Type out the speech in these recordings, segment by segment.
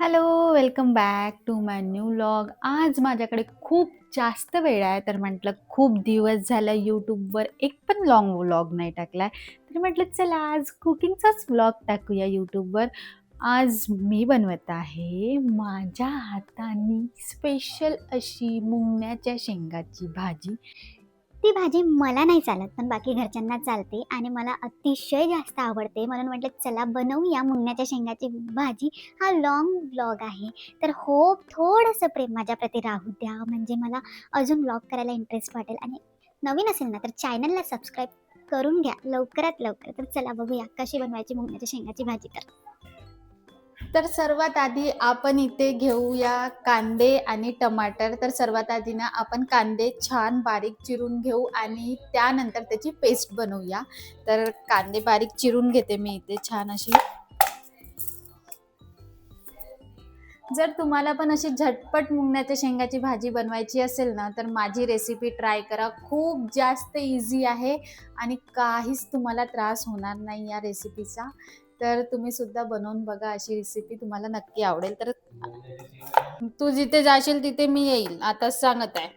Hello, welcome back to my new vlog. आज माझ्याकडे खूप जास्त वेळ आहे, तर म्हटलं खूप दिवस झालं YouTubeवर एक पण लाँग व्लॉग नाही टाकलाय. तर म्हटलं चला आज कुकिंगचाच व्लॉग टाकूया YouTubeवर. आज मी बनवत आहे माझ्या हाताने स्पेशल अशी मुंगण्याच्या शेंगाची भाजी. ती भाजी मला नाही चालत, पण बाकी घरच्यांना चालते आणि मला अतिशय जास्त आवडते. म्हणून म्हटलं चला बनवूया मुंगण्याच्या शेंगाची भाजी. हा लाँग व्लॉग आहे. तर थोडंसं प्रेम माझ्याप्रती राहू द्या, म्हणजे मला अजून व्लॉग करायला इंटरेस्ट वाटेल. आणि नवीन असेल ना तर चॅनलला सबस्क्राईब करून घ्या लवकरात लवकर. तर चला बघूया कशी बनवायची मुंगण्याच्या शेंगाची भाजी. तर सर्वात आधी आपण इथे घेऊया कांदे आणि टमाटर. तर सर्वात आधी ना आपण कांदे छान बारीक चिरून घेऊ आणि त्यानंतर त्याची पेस्ट बनवूया. तर कांदे बारीक चिरून घेते मी इथे छान अशी. जर तुम्हाला पण अशी झटपट मुंगण्याच्या शेंगाची भाजी बनवायची असेल ना, तर माझी रेसिपी ट्राय करा. खूप जास्त इझी आहे आणि काहीच तुम्हाला त्रास होणार नाही या रेसिपीचा. तर तुम्ही सुद्धा बनवून बघा, अशी रेसिपी तुम्हाला नक्की आवडेल. तर तू जिथे जाशील तिथे मी येईल, आता सांगत आहे.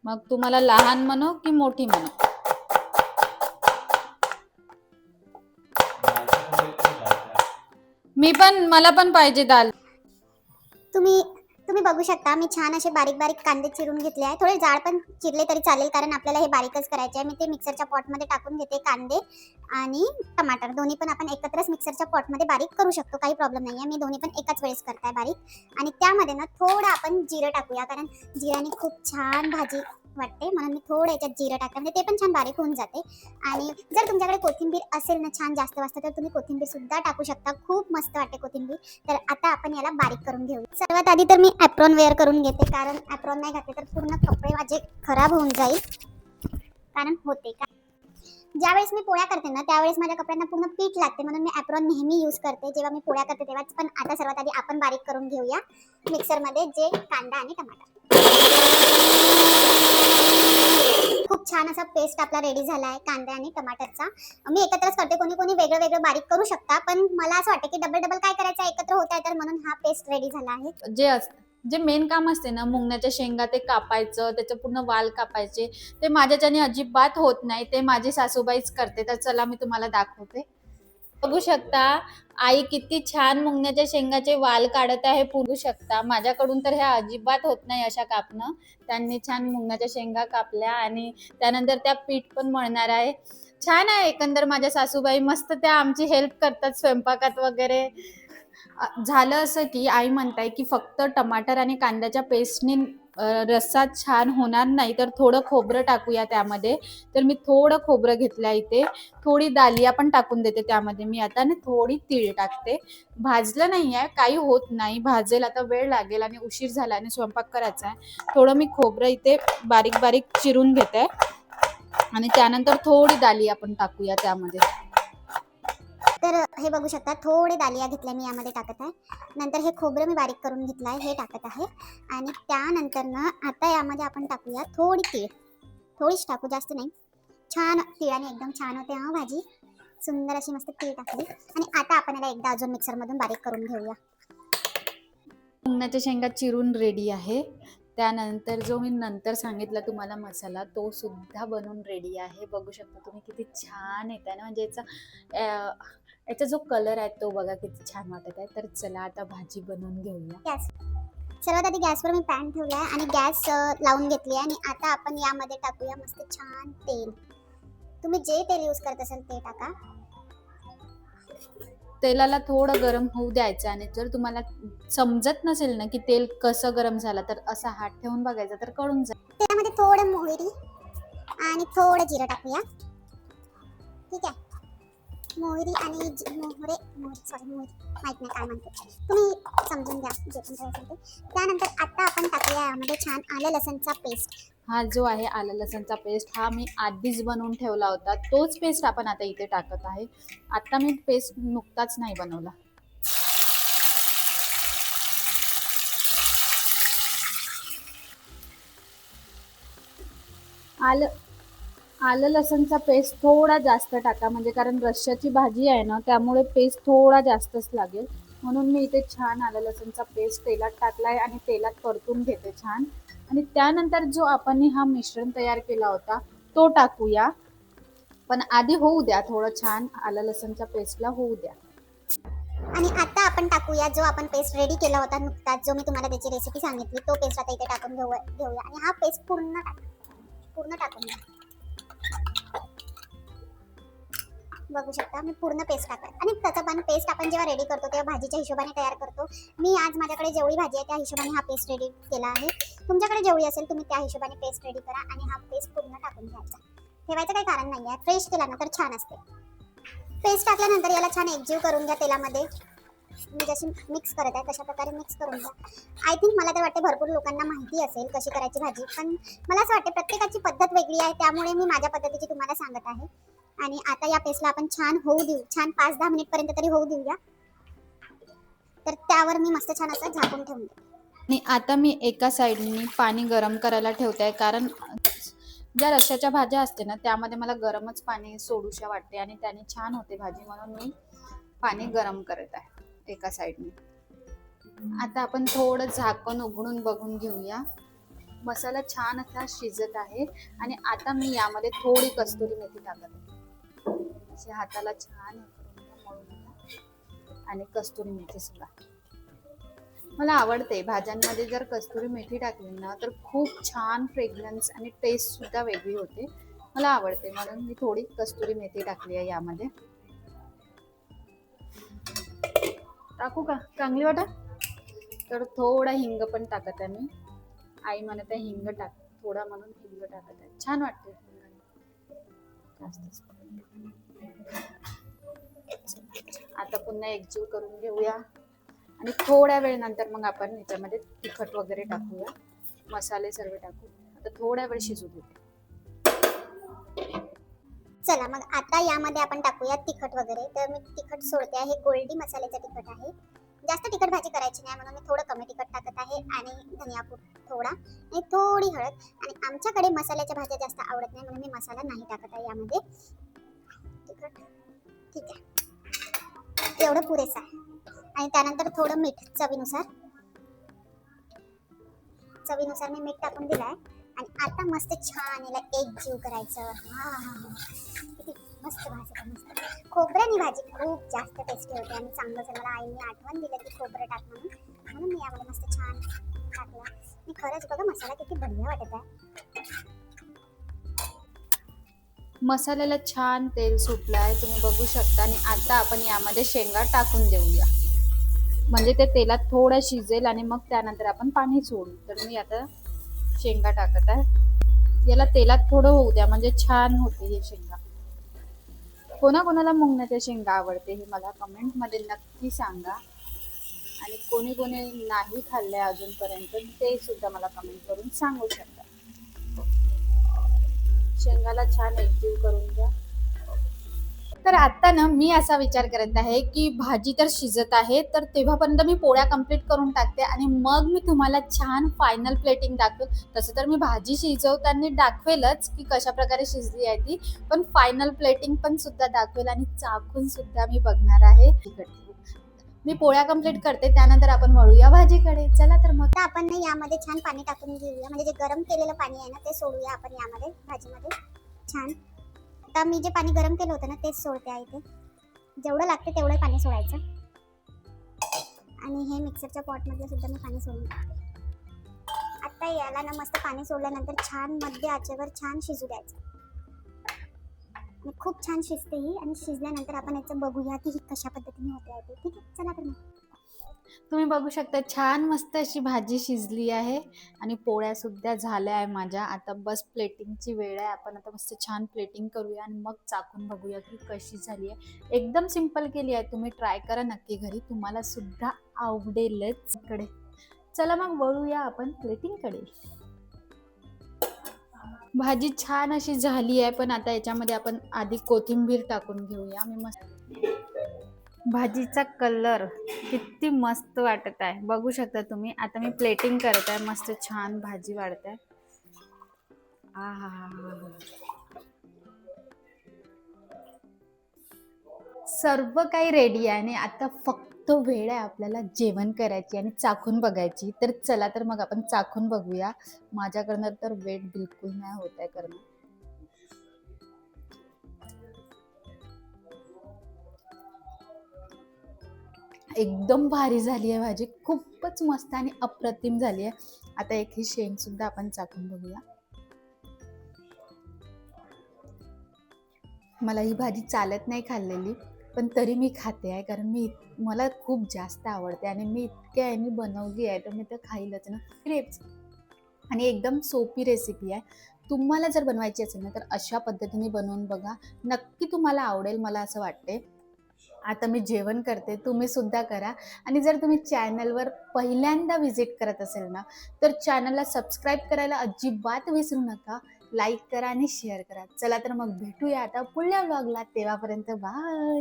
मग तुम्हाला लहान म्हणू की मोठी म्हणू? मला पण पाहिजे दाल. तुम्ही तुम्ही बघू शकता मी छान असे बारीक बारीक कांदे चिरून घेतले आहे. थोडे जाड पण चिरले तरी चालेल, कारण आपल्याला हे बारीकच करायचे आहे. मी ते मिक्सरच्या पॉटमध्ये टाकून घेते. कांदे आणि टमाटर दोन्ही पण आपण एकत्रच मिक्सरच्या पॉटमध्ये बारीक करू शकतो, काही प्रॉब्लेम नाही आहे. मी दोन्ही पण एकाच वेळेस करताय बारीक. आणि त्यामध्ये ना थोडं आपण जिरं टाकूया, कारण जिऱ्याने खूप छान भाजी वाटते. म्हणून मी थोडं याच्यात जिरं टाकते, म्हणजे ते पण छान बारीक होऊन जाते. आणि जर तुमच्याकडे कोथिंबीर असेल ना छान जास्त वाजता, तर तुम्ही कोथिंबीर सुद्धा टाकू शकता. खूप मस्त वाटते कोथिंबीर. तर आता आपण याला बारीक करून घेऊ. सर्वात आधी तर मी ॲप्रॉन वेअर करून घेते, कारण ॲप्रॉन नाही घातले तर पूर्ण कपडे माझे खराब होऊन जाईल. कारण होते का ज्यावेळेस मी पोळ्या करते ना, त्यावेळेस माझ्या कपड्यांना पूर्ण पीठ लागते. म्हणून मी ॲप्रॉन नेहमी यूज करते जेव्हा मी पोळ्या करते तेव्हाच. पण आता सर्वात आधी आपण बारीक करून घेऊया मिक्सरमध्ये जे कांदा आणि टमाटर. खूप छान असा पेस्ट आपला रेडी झाला आहे कांदा आणि टमाटरचा. मी एकत्रच करते, कोणी कोणी वेगळं वेगळं बारीक करू शकता, पण मला असं वाटतं की डबल डबल काय करायचं, एकत्र होत आहे. तर म्हणून हा पेस्ट रेडी झाला आहे. जे मेन काम असते ना मुंगण्याच्या शेंगा, ते कापायचं, त्याचं पूर्ण वाल कापायचे, ते माझ्याच्याने अजिबात होत नाही. ते माझी सासूबाईच करते. तर चला मी तुम्हाला दाखवते. बघू शकता आई किती छान मुंगण्याच्या शेंगाचे वाल काढत आहे. बघू शकता माझ्याकडून तर ह्या अजिबात होत नाही अशा कापणं. त्यांनी छान मुंगण्याच्या शेंगा कापल्या आणि त्यानंतर त्या पीठ पण मळणार आहे. छान आहे एकंदर माझ्या सासूबाई, मस्त त्या आमची हेल्प करतात स्वयंपाकात वगैरे. झालं असं की आई म्हणताय की फक्त टमाटर आणि कांद्याच्या पेस्टने रस्सा छान होणार नाही, तर थोडं खोबरं टाकूया त्यामध्ये. तर मी थोडं खोबरं घेतलं इथे. थोडी दालिया पण टाकून देते त्यामध्ये मी आता, आणि थोडी तीळ टाकते. भाजलं नाही आहे, काही होत नाही. भाजेल आता, वेळ लागेल आणि उशीर झाला आणि स्वयंपाक करायचा आहे. थोडं मी खोबरं इथे बारीक बारीक चिरून घेते आणि त्यानंतर थोडी दालिया पण टाकूया त्यामध्ये. तर हे बघू शकता थोडे दालिया घेतल्या मी यामध्ये टाकत आहे. नंतर हे खोबरं मी बारीक करून घेतलं आहे, हे टाकत आहे. आणि त्यानंतर ना आता यामध्ये आपण टाकूया थोडी तीळ. थोडीच टाकू, जास्त नाही. छान तिळाने एकदम छान होते हा भाजी. सुंदर अशी मस्त तीळ टाकली. आणि आता आपण याला एकदा अजून मिक्सरमधून बारीक करून घेऊया. मुंगण्याच्या शेंगा चिरून रेडी आहे. त्यानंतर जो मी नंतर सांगितला तुम्हाला मसाला, तो सुद्धा बनवून रेडी आहे. बघू शकता तुम्ही किती छान येत आहे ना, म्हणजे याचा जो कलर आहे तो बघा किती छान वाटत आहे. तर चला आता भाजी बनवून घेऊया. गॅस सर्वात आधी गॅसवर मी पॅन ठेवला आहे आणि गॅस लावून घेतली आहे. आणि आता आपण यामध्ये टाकूया मस्त छान तेल. तुम्ही जे तेल यूज करत असाल ते टाका. तेलाला थोडं गरम होऊ द्यायचं, आणि जर तुम्हाला समजत नसेल ना की तेल कसं गरम झालं, तर असा हात ठेवून बघायचा, तर कळून जाईल. त्यामध्ये थोडं मोहरी आणि थोडं जिरं टाकूया. ठीक आहे. मोहरी आणि मोहरी माहित नाही काय म्हणते, तुम्ही समजून घ्या जे पण काय असेल ते. त्यानंतर आता आपण टाकूया यामध्ये छान आलं लसणचा पेस्ट. हा जो आहे आलं लसणचा पेस्ट, हा मी आधीच बनवून ठेवला होता. तोच पेस्ट आपण आता इथे टाकत आहे. आता मी पेस्ट नुकताच नाही बनवला. आलं लसणचा पेस्ट थोडा जास्त टाका, म्हणजे कारण रश्श्याची भाजी आहे ना, त्यामुळे पेस्ट थोडा जास्तच लागेल. म्हणून मी इथे छान आलं लसणचा पेस्ट तेलात टाकलाय आणि तेलात परतून घेते छान. आणि त्यानंतर जो आपण हा मिश्रण तयार केला होता तो टाकूया. पण आधी होऊ द्या, थोडं छान आलं लसणच्या पेस्टला होऊ द्या. आणि आता आपण टाकूया जो आपण पेस्ट रेडी केला होता नुकताच, जो मी तुम्हाला त्याची रेसिपी सांगितली, तो पेस्ट आता इथे टाकून घेऊया आणि हा पेस्ट पूर्ण टाकून घ्या. बघू शकता मी पूर्ण पेस्ट टाकते. आणि त्याचा पण पेस्ट आपण जेव्हा रेडी करतो तेव्हा भाजीच्या हिशोबाने तयार करतो. मी आज माझ्याकडे जेवढी भाजी आहे त्या हिशोबाने हा पेस्ट रेडी केला आहे. तुमच्याकडे जेवढी असेल तुम्ही त्या हिशोबाने पेस्ट रेडी करा आणि हा पेस्ट पूर्ण टाकून घ्यायचा. ठेवायचं काही कारण नाही आहे, फ्रेश केला ना तर छान असते. पेस्ट टाकल्यानंतर याला छान एकजीव करून घ्या तेलामध्ये. मी जशी मिक्स करत आहे तशा प्रकारे मिक्स करून घ्या. आय थिंक मला तर वाटते भरपूर लोकांना माहिती असेल कशी करायची भाजी, पण मला असं वाटते प्रत्येकाची पद्धत वेगळी आहे, त्यामुळे मी माझ्या पद्धतीची तुम्हाला सांगत आहे. आणि आता या पेस्टला आपण छान होऊ देऊ, छान 5-10 मिनिट पर्यंत तरी होऊ देऊया. तर त्यावर मी मस्त छान असं झाकून ठेवून देते. आणि आता मी एका साईडनी पाणी गरम करायला ठेवते आहे, कारण ज्या रश्श्याच्या भाज्या असते ना त्यामध्ये मला गरमच पाणी सोडूशा वाटते आणि त्याने छान होते भाजी, म्हणून मी पाणी गरम करत आहे एका साईडनी. आता आपण थोडं झाकण उघडून बघून घेऊया. मसाला छान असा शिजत आहे आणि आता मी यामध्ये थोडी कस्तुरी मेथी टाकत आहे. अशी हाताला छान मळून घ्या. आणि कस्तुरी मेथी सुद्धा मला आवडते. भाज्यांमध्ये जर कस्तुरी मेथी टाकली ना तर खूप छान फ्रेग्रन्स आणि टेस्ट सुद्धा वेगळी होते. मला आवडते म्हणून मी थोडी कस्तुरी मेथी टाकली आहे यामध्ये. टाकू का? चांगली वाटत तर थोडा हिंग पण टाकत आहे मी. आई म्हणत आहे हिंग टाक थोडा, म्हणून हिंग टाकत आहे. छान वाटते जास्त. आता पुन्हा एकजीव करून घेऊया आणि थोड्या वेळ नंतर मग आपण याच्यामध्ये तिखट वगैरे टाकूया, मसाले सर्व टाकू. आता थोड्या वेळ शिजू देऊ. चला मग आता यामध्ये आपण टाकूया तिखट वगैरे. तर मी तिखट सोडते आहे, गोल्डी मसाल्याचं तिखट आहे. जास्त तिखट भाजी करायची नाही म्हणून मी थोडं कमी तिखट टाकत आहे. आणि धनियापूड थोडा आणि थोडी हळद. आणि आमच्याकडे मसाल्याच्या भाज्या जास्त आवडत नाही म्हणून मी मसाला नाही टाकत आहे यामध्ये. तिखट ठीक आहे, एवढं पुरेसं आहे. आणि त्यानंतर थोडं मीठ चवीनुसार मी मीठ टाकून दिलाय. आणि आता मस्त छान याला एकजीव करायचं. किती मस्त भाजी आहे, मस्त. खोबऱ्यानी भाजी खूप जास्त टेस्टी होते आणि चांगलंच आहे. मला आईने आठवण दिलं की खोबरं टाक म्हणून मी यामध्ये मस्त छान टाकलं. मी खरंच बघा मसाला किती बढिया वाटत आहे. मसाल्याला छान तेल सुटलंय तुम्ही बघू शकता. आणि आता आपण यामध्ये शेंगा टाकून देऊया, म्हणजे ते तेलात थोडं शिजेल आणि मग त्यानंतर आपण पाणी सोडू. तर मी आता शेंगा टाकत आहे. याला तेलात थोडं होऊ द्या, म्हणजे छान होते हे शेंगा. कोणाकोणाला मुंगण्याच्या शेंगा आवडते हे मला कमेंटमध्ये नक्की सांगा. आणि कोणी कोणी नाही खाल्ल्या अजूनपर्यंत ते सुद्धा मला कमेंट करून सांगू शकता. शेंगाला छान एकजीव करून द्या. तर आता ना मी असा विचार करत आहे की भाजी तर शिजत आहे, तर तेव्हापर्यंत मी पोळ्या कंप्लीट करून टाकते आणि मग मी तुम्हाला छान फायनल प्लेटिंग दाखवेल. तसं तर मी भाजी शिजवताना दाखवेलच की कशा प्रकारे शिजली आहे ती, पण फायनल प्लेटिंग पण सुद्धा दाखवेल आणि चाखून सुद्धा मी बघणार आहे. मी पोळ्या कंप्लीट करते, त्यानंतर आपण वळूया भाजीकडे. चला तर मग आपण ना यामध्ये छान पाणी टाकून घेऊया, म्हणजे जे गरम केलेलं पाणी आहे ना ते सोडूया आपण यामध्ये भाजीमध्ये छान. आता मी जे पाणी गरम केलं होतं ना तेच सोडते आहे. ते जेवढं लागते तेवढं पाणी सोडायचं. आणि हे मिक्सरच्या पॉटमध्ये सुद्धा मी पाणी सोडून टाकते. आता याला ना मस्त पाणी सोडल्यानंतर छान मध्य आचेवर छान शिजू द्यायचं. आणि खूप छान शिजते ही. आणि शिजल्यानंतर आपण याचं बघूया की ही कशा पद्धतीने होते आहे ते. ठीक आहे, चला तर मग. तुम्ही बघू शकता छान मस्त अशी भाजी शिजली आहे आणि पोळ्या सुद्धा झाल्या आहे माझ्या. आता बस प्लेटिंगची वेळ आहे. आपण आता मस्त छान प्लेटिंग करूया आणि मग चाखून बघूया की कशी झाली आहे. एकदम सिंपल केली आहे, तुम्ही ट्राय करा नक्की घरी, तुम्हाला सुद्धा आवडेलच. कडे चला मग वळूया आपण प्लेटिंगकडे. भाजी छान अशी झाली आहे, पण आता याच्यामध्ये आपण आधी कोथिंबीर टाकून घेऊया. मी मस्त भाजीचा कलर किती मस्त वाटत आहे बघू शकता तुम्ही. आता मी प्लेटिंग करत आहे, मस्त छान भाजी वाढत आहे. सर्व काही रेडी आहे आणि आता फक्त वेळ आहे आपल्याला जेवण करायची आणि चाखून बघायची. तर चला तर मग आपण चाखून बघूया. माझ्याकडनं तर वेट बिलकुल नाही होत आहे करणं. एकदम भारी झाली आहे भाजी. खूपच मस्त आणि अप्रतिम झाली आहे. आता एक ही शेंगसुद्धा आपण चाखून बघूया. मला ही भाजी चालत नाही खाल्लेली, पण तरी मी खाते आहे कारण मला खूप जास्त आवडते आणि मी इतक्या ह्यानी बनवली आहे, तर मी तर खाईलच ना. क्रेप्स आणि एकदम सोपी रेसिपी आहे. तुम्हाला जर बनवायची असेल ना, तर अशा पद्धतीने बनवून बघा. नक्की तुम्हाला आवडेल मला असं वाटते. आता मी जेवण करते, तुम्ही सुद्धा करा आणि जर तुम्ही चॅनलवर पहिल्यांदा व्हिजिट करत असेल ना, तर चॅनलला सबस्क्राईब करायला अजिबात विसरू नका. लाईक करा आणि शेअर करा. चला तर मग भेटूया आता पुढल्या व्लॉगला. तेव्हापर्यंत बाय.